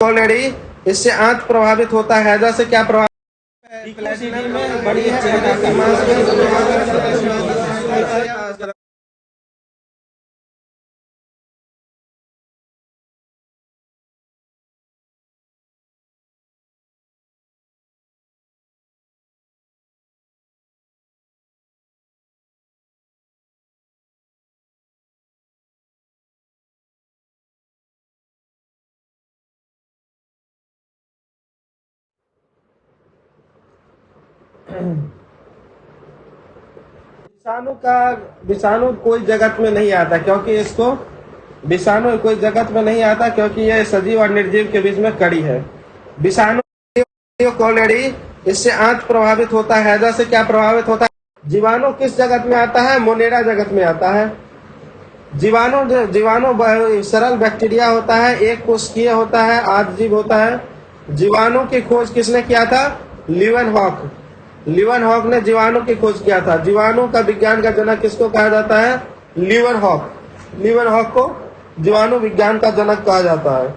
Already इससे आंत प्रभावित होता है। हैजा से क्या प्रभावित है? प्लेटिनम में बड़ी चेहरे की मांसपेशियों विषाणु कोई जगत में नहीं आता, क्योंकि इसको विषाणु कोई जगत में नहीं आता क्योंकि यह सजीव और निर्जीव के बीच में कड़ी है। विषाणु ऑलरेडी इससे आंत प्रभावित होता है। हैजा से क्या प्रभावित होता है? जीवाणु किस जगत में आता है? मोनेरा जगत में आता है। जीवाणु सरल बैक्टीरिया होता है, एक कोशिकीय होता है, आजीव होता है। जीवाणु की खोज किसने किया था? लीवनहॉक ने जीवाणु की खोज किया था। जीवाणु का विज्ञान का जनक किसको कहा जाता है? लीवनहॉक को जीवाणु विज्ञान का जनक कहा जाता है।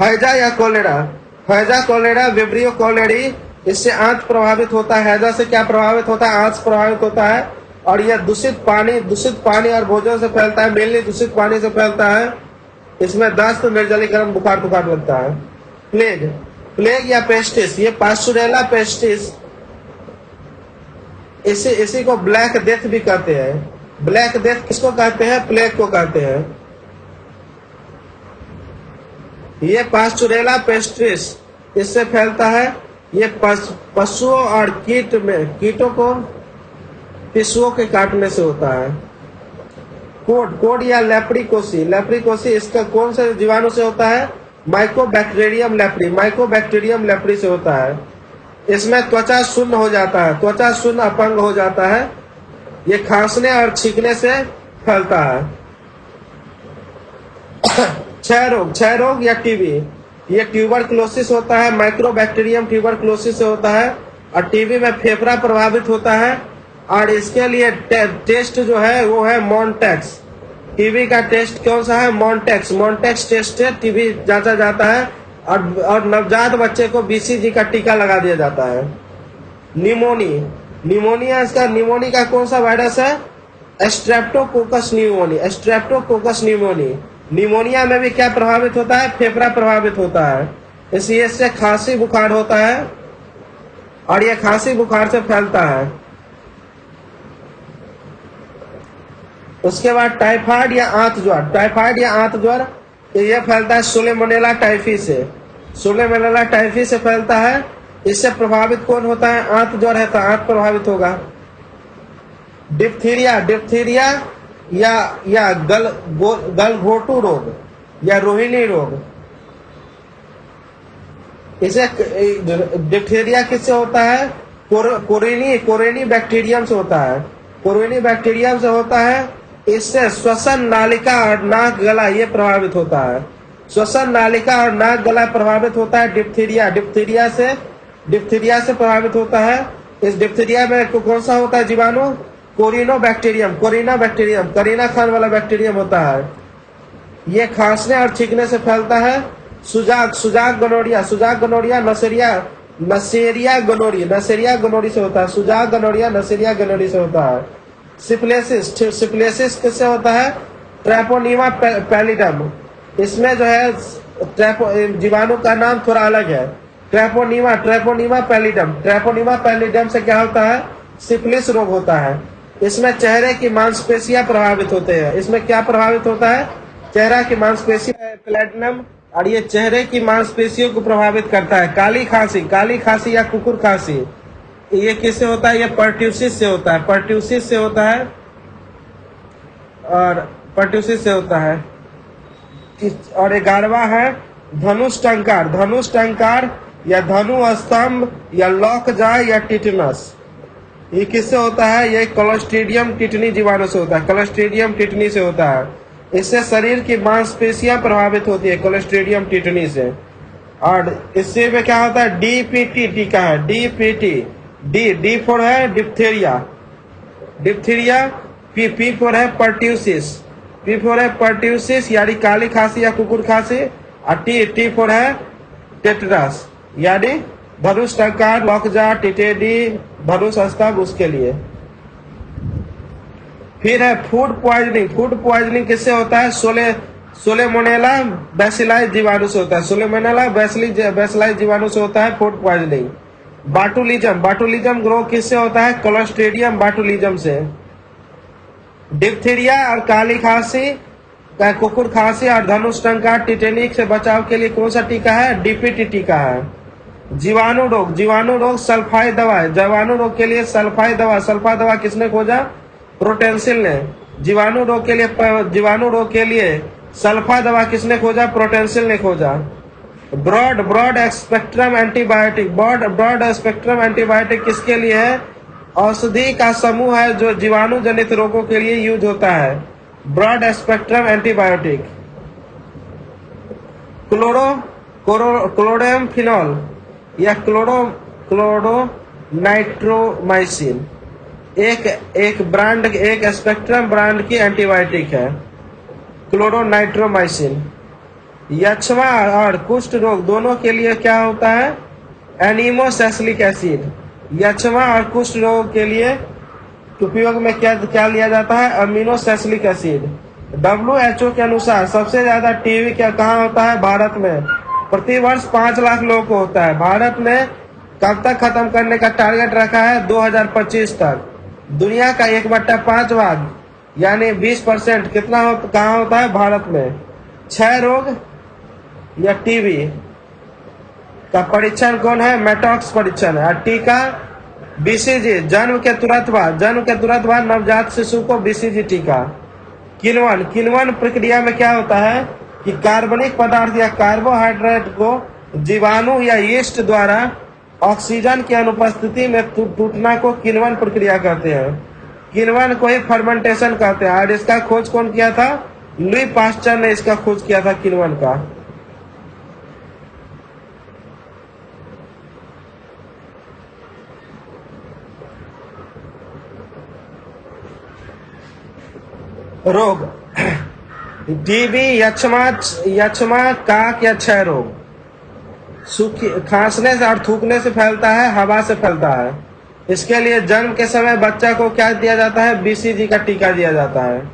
हैजा या कोलेरा, हैजा कोलेरा विब्रियो कोलेरी, इससे आंत प्रभावित होता है। हैजा से क्या प्रभावित होता है? आंत प्रभावित होता है। और यह दूषित पानी और भोजन से फैलता है। मेनली दूषित पानी से फैलता है। इसमें दस्त, निर्जलीकरण, बुखार लगता है। प्लेग या पेस्टिस, ये पास्चुरेला पेस्टिस, इसी को ब्लैक डेथ भी कहते हैं। ब्लैक डेथ किसको कहते हैं? प्लेग को कहते हैं। ये पास्चुरेला पेस्टिस इससे फैलता है। ये पशुओं और कीटों को पिशुओं के काटने से होता है। कोड या लेप्रिकोसी इसका कौन से जीवाणु से होता है? माइकोबैक्टीरियम लेप्री से होता है। इसमें त्वचा शून्य हो जाता है, त्वचा शून्य अपंग हो जाता है। ये खांसने और छींकने से फैलता है। क्षय रोग या टीबी, ये ट्यूबरक्लोसिस होता है। माइक्रोबैक्टीरियम ट्यूबरक्लोसिस से होता है। और टीबी में फेफड़ा प्रभावित होता है। और इसके लिए टेस्ट जो है वो है मॉन्टेक्स। टीबी का टेस्ट कौन सा है? मॉन्टेक्स टेस्ट से टीबी जांचा जाता है। और नवजात बच्चे को बीसीजी का टीका लगा दिया जाता है। निमोनिया, इसका निमोनी का कौन सा वायरस है? Streptococcus pneumoniae. निमोनिया में भी क्या प्रभावित होता है? फेफड़ा प्रभावित होता है। इसलिए इससे खांसी बुखार होता है। और यह खांसी बुखार से फैलता है। उसके बाद टाइफाइड या आंत ज्वर, यह फैलता है सोलेमोनेला टाइफी से फैलता है। इससे प्रभावित कौन होता है? आंत ज्वर है तो आंत प्रभावित होगा। डिप्थीरिया या गलघोटू रोग या रोहिणी रोग, इसे डिप्थीरिया किससे होता है? कोरेनी बैक्टीरियम से होता है। इससे श्वसन नालिका और नाक गला ये प्रभावित होता है। श्वसन नालिका और नाक गला प्रभावित होता है। डिप्थीरिया से प्रभावित होता है। इस डिप्थीरिया में कौन सा होता है जीवाणु? कोरिना बैक्टीरियम, करीना खान वाला बैक्टीरियम होता है। ये खांसने और छींकने से फैलता है। सुजाक गनोरिया नसेरिया गनोरी से होता है। सुजाक गनोरिया नसेरिया गनोरी से होता है। सिप्लेसिस किससे होता है? ट्रैपोनीमा पैलिडम, इसमें जो है जीवाणु का नाम थोड़ा अलग है। ट्रैपोनीमा पैलिडम से क्या होता है? सिफिलिस रोग होता है। इसमें चेहरे की मांसपेशियां प्रभावित होते हैं। इसमें क्या प्रभावित होता है? चेहरा की मांसपेशियां, प्लेटिनम, और ये चेहरे की मांसपेशियों को प्रभावित करता है। काली खांसी या कुकुर खांसी, ये किससे होता है? ये पर्ट्यूसिस से होता है। और 11वां है धनुष टंकार या धनु स्तंभ या लॉकजा या टिटनस, ये किससे होता है? ये क्लोस्ट्रीडियम टिटनी जीवाणु से होता है। इससे शरीर की मांसपेशियां प्रभावित होती है क्लोस्ट्रीडियम टिटनी से। और इससे में क्या होता है? डीपीटी टीका है। डी फॉर है डिप्थीरिया, पी फॉर है पर्ट्यूसिस यानी काली खांसी या कुकुर खांसी। और टी फॉर है टेट्रास, यानी धनुष टंकार, लॉकजा, टिटेडी, धनुष स्तंभ, उसके लिए। फिर है फूड पॉइजनिंग। फूड पॉइजनिंग किससे होता है? सोलेमोनेला बैसिलाई जीवाणु से होता है। सोलेमोनेला बैसिलाई जीवाणु से होता है फूड पॉइजनिंग। बाटुलिज्म। बाटुलिज्म रोग किससे होता है? क्लोस्ट्रीडियम बाटुलिज्म से। डिप्थीरिया और काली खांसी, कुकुर खांसी और धनुष टंकार, टिटेनिक से बचाव के लिए कौन सा टीका है? डीपीटी टीका है। जीवाणु रोग। जीवाणु रोग सल्फाई दवा है। जीवाणु रोग के लिए सल्फाई दवा किसने खोजा? प्रोटेंसिल ने। जीवाणु रोग के लिए सल्फा दवा किसने खोजा? प्रोटेंसिल ने खोजा। Broad spectrum antibiotic. Broad spectrum antibiotic किसके लिए है? औषधि का समूह है जो जीवाणु जनित रोगों के लिए यूज होता है। Broad spectrum antibiotic. क्लोरोडेमफिनॉल या क्लोरोनाइट्रोमाइसिन एक स्पेक्ट्रम ब्रांड की एंटीबायोटिक है, क्लोरोनाइट्रोमाइसिन। यक्ष्मा और कुष्ठ रोग दोनों के लिए क्या होता है? एनिमोसैलिसिलिक एसिड। यक्ष्मा और कुष्ठ रोग के लिए उपयोग में क्या लिया जाता है? Aminosalicylic acid. WHO के अनुसार सबसे ज्यादा टीबी कहाँ होता है? भारत में। प्रतिवर्ष 5 लाख लोगों को होता है। भारत में कब तक खत्म करने का टारगेट रखा है? 2025 तक। दुनिया का 1/5 भाग यानी 20% कहाँ होता है? भारत में। क्षय रोग या टीबी का परीक्षण कौन है? मेटॉक्स परीक्षण है। टीका BCG। जन्म के तुरंत बाद नवजात शिशु को BCG टीका। किण्वन प्रक्रिया में क्या होता है कि कार्बनिक पदार्थ या कार्बोहाइड्रेट को जीवाणु या यीस्ट द्वारा ऑक्सीजन की अनुपस्थिति में टूटना को किण्वन प्रक्रिया कहते हैं। किण्वन को ही फर्मेंटेशन कहते हैं। और इसका खोज कौन किया था? लुई पास्चर ने इसका खोज किया था, किण्वन का। रोग। टीबी, यक्ष्मा, काक या क्षय रोग खांसने से और थूकने से फैलता है, हवा से फैलता है। इसके लिए जन्म के समय बच्चा को क्या दिया जाता है? BCG का टीका दिया जाता है।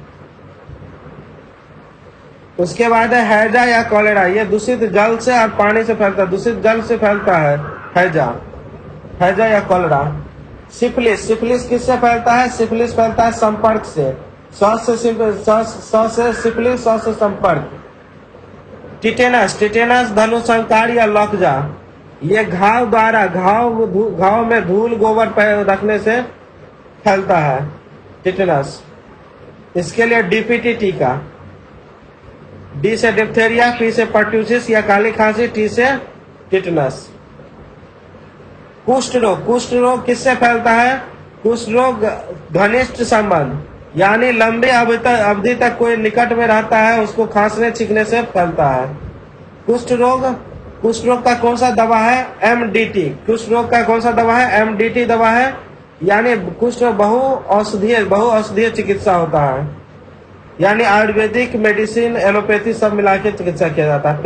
उसके बाद है हैजा या कॉलेरा। ये दूषित जल से और पानी से फैलता है। दूषित जल से फैलता है हैजा या कॉलेरा। सिफिलिस किससे फैलता है? सिफिलिस फैलता है संपर्क से। श्वास से सिफिलिस, श्वास से संपर्क। टिटेनस धनुषंकार या लॉकजा। ये घाव में धूल गोबर रखने से फैलता है, टिटेनस। इसके लिए डीपीटी टीका। डी से डिप्थेरिया, पी से पर्ट्यूसिस या काली खांसी, टी से टिटेनस। कुष्ठ रोग किससे फैलता है? कुष्ठ रोग घनिष्ठ संबंध यानी लंबी अवधि तक कोई निकट में रहता है उसको खांसने छींकने से फैलता है। कुष्ठ रोग का कौन सा दवा है? MDT। कुष्ठ रोग का कौन सा दवा है? MDT दवा है। यानी कुष्ठ बहु-औषधीय चिकित्सा होता है, यानी आयुर्वेदिक, मेडिसिन, एलोपैथी सब मिला के चिकित्सा किया जाता है।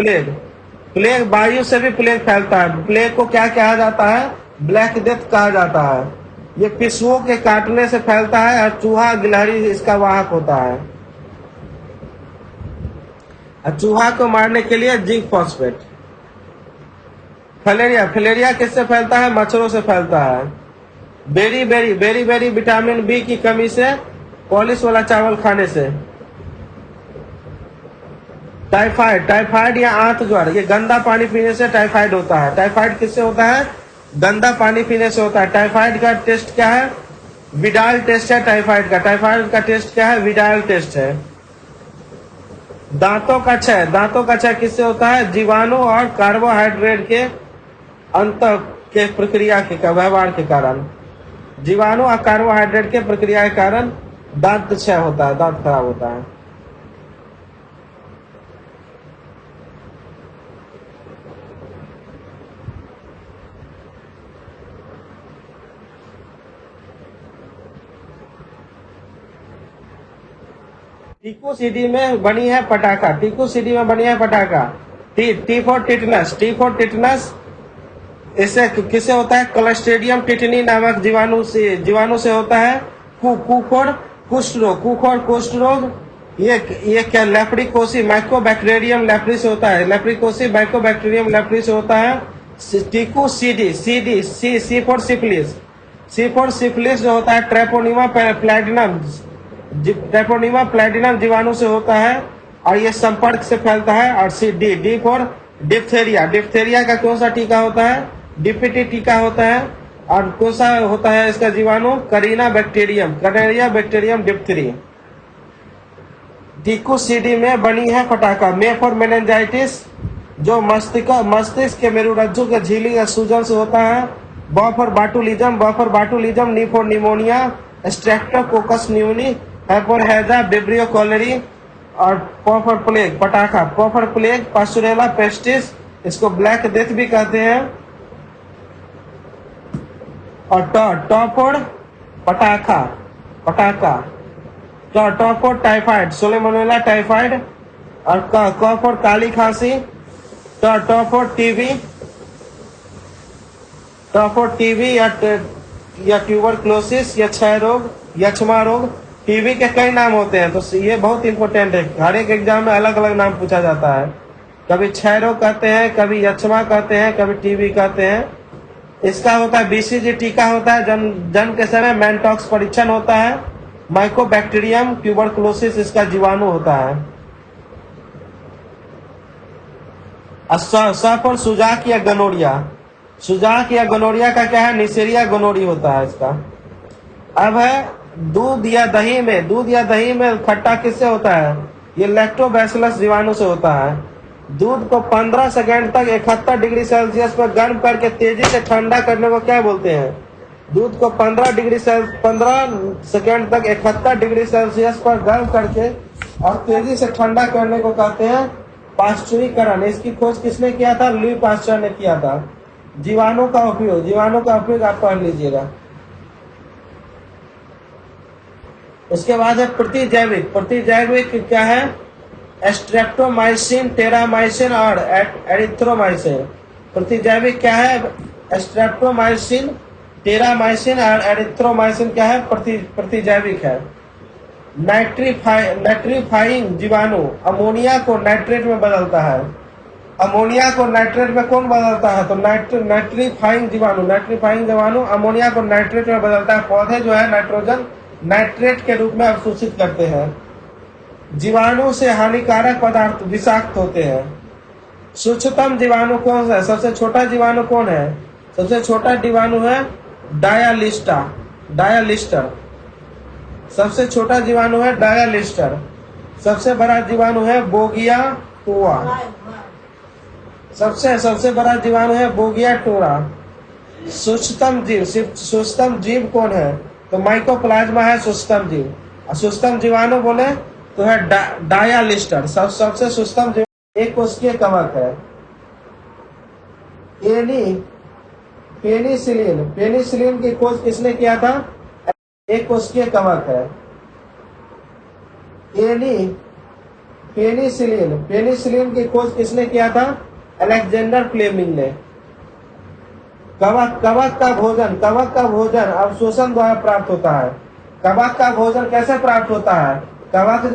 प्लेग वायु से भी प्लेग फैलता है। प्लेग को क्या कहा जाता है? ब्लैक डेथ कहा जाता है। ये पिस्सुओं के काटने से फैलता है और चूहा गिलहरी इसका वाहक होता है। और चूहा को मारने के लिए जिंक फॉस्फेट। फलेरिया किससे फैलता है? मच्छरों से फैलता है। बेरी विटामिन B की कमी से, पॉलिश वाला चावल खाने से। टाइफाइड या आंत ज्वर, ये गंदा पानी पीने से टाइफाइड होता है। टाइफाइड किससे होता है? गंदा पानी पीने से होता है। टाइफाइड का टेस्ट क्या है? विडाल टेस्ट है टाइफाइड का टेस्ट क्या है? विडाल टेस्ट है। दांतों का क्षय किससे होता है? जीवाणु और कार्बोहाइड्रेट के अंत के प्रक्रिया के व्यवहार के कारण। जीवाणु और कार्बोहाइड्रेट के प्रक्रिया के कारण दांत क्षय होता है, दांत खराब होता है। टीकू सीडी में बनी है पटाखा। T for tetanus, T for tetanus. इससे किससे होता है? क्लस्ट्रीडियम टिटनी नामक जीवाणु से होता है। कू फॉर कुष्ठ रोग, कू फॉर कुष्ठ रोग। ये क्या? लेप्रिकोसी माइकोबैक्टीरियम लेप्री से होता है। लेप्रिकोसी माइकोबैक्टीरियम लेप्री से होता है। टीकू C for syphilis, C for syphilis जो होता है ट्रेपोनिमा प्लैटिनम, ट्रेपोनिमा प्लैटिनम जीवाणु से होता है और ये संपर्क से फैलता है। और डी फॉर डिप्थेरिया, डिप्थेरिया का कौन सा टीका होता है? डीपीटी टीका होता है। और कौन सा होता है इसका जीवाणु? Kareena bacterium, Kaneria bacterium diphtheriae. Tiku CD में बनी है पटाखा। मे फॉर मेनिंजाइटिस जो मस्तिष्क के मेरुरज्जु के झिल्ली या सूजन से होता है। ब फॉर बाटुलिज्म, नी फॉर निमोनिया, स्ट्रेप्टोकोकस न्यूमोनी, है फॉर हैजा, विब्रियो कॉलेरी। और प फॉर प्लेग पटाखा, प फॉर प्लेग पास्चुरेला पेस्टिस, इसको ब्लैक डेथ भी कहते हैं। और ट फॉर पटाखा, ट फॉर टाइफाइड, सोलेमोनेला टाइफाइड। और क फॉर काली खांसी, ट फॉर टीबी, या ट्यूबरक्लोसिस या क्षय रोग, यक्ष्मा रोग। टीबी के कई नाम होते हैं, तो ये बहुत इंपॉर्टेंट है। हर एक एग्जाम में अलग अलग नाम पूछा जाता है। कभी क्षय रोग कहते हैं, कभी यक्ष्मा कहते हैं, कभी टीबी कहते हैं। इसका होता है बीसीजी टीका होता है। जन्म के समय मैनटॉक्स परीक्षण होता है। माइकोबैक्टीरियम ट्यूबरक्लोसिस इसका जीवाणु होता है। स फॉर सुजाक या गनोरिया, सुजाक या गनोरिया का क्या है? निसेरिया गनोरी होता है इसका। अब है दूध या दही में खट्टा किससे होता है? ये लैक्टोबैसिलस जीवाणु से होता है। दूध को 15 सेकंड तक 71 डिग्री सेल्सियस पर गर्म करके तेजी से ठंडा करने को क्या बोलते हैं? दूध को 15 सेकंड तक 71 डिग्री सेल्सियस पर गर्म करके और तेजी से ठंडा करने को कहते हैं पाश्चुरीकरण। इसकी खोज किसने किया था? लुई पाश्चर ने किया था। जीवाणु का उपयोग आप पढ़ लीजिएगा। उसके बाद है प्रतिजैविक क्या है? स्ट्रेप्टोमाइसिन, टेरामाइसिन और एरिथ्रोमाइसिन। प्रतिजैविक क्या है? स्ट्रेप्टोमाइसिन, टेरामाइसिन और एरिथ्रोमाइसिन क्या है? प्रतिजैविक है। नाइट्रीफाइंग जीवाणु अमोनिया को नाइट्रेट में बदलता है। अमोनिया को नाइट्रेट में कौन बदलता है? तो नाइट्रीफाइंग जीवाणु अमोनिया को नाइट्रेट में बदलता है। पौधे जो है नाइट्रोजन नाइट्रेट के रूप में अवशोषित करते हैं। जीवाणु से हानिकारक पदार्थ विषाक्त होते हैं। सूक्ष्मतम जीवाणु कौन सा है? सबसे छोटा जीवाणु कौन है? सबसे छोटा जीवाणु है डायालिस्टर। सबसे छोटा जीवाणु है डायालिस्टर। सबसे बड़ा जीवाणु है बोगिया टोरा। सबसे बड़ा जीवाणु है बोगिया टोरा। सूक्ष्मतम जीव कौन है? तो माइकोप्लाज्मा है सूक्ष्मतम जीव। और सूक्ष्मतम जीवाणु बोले तो है डायालिस्टर। सबसे सूक्ष्मतम जीव एक कोशिकीय कवक है। पेनिसिलिन की खोज किसने किया था? एक कोशिकीय कवक है। पेनिसिलिन की खोज किसने किया था? अलेक्जेंडर फ्लेमिंग ने। कवक का भोजन अवशोषण द्वारा प्राप्त होता है। कवक का भोजन कैसे प्राप्त होता है? कवक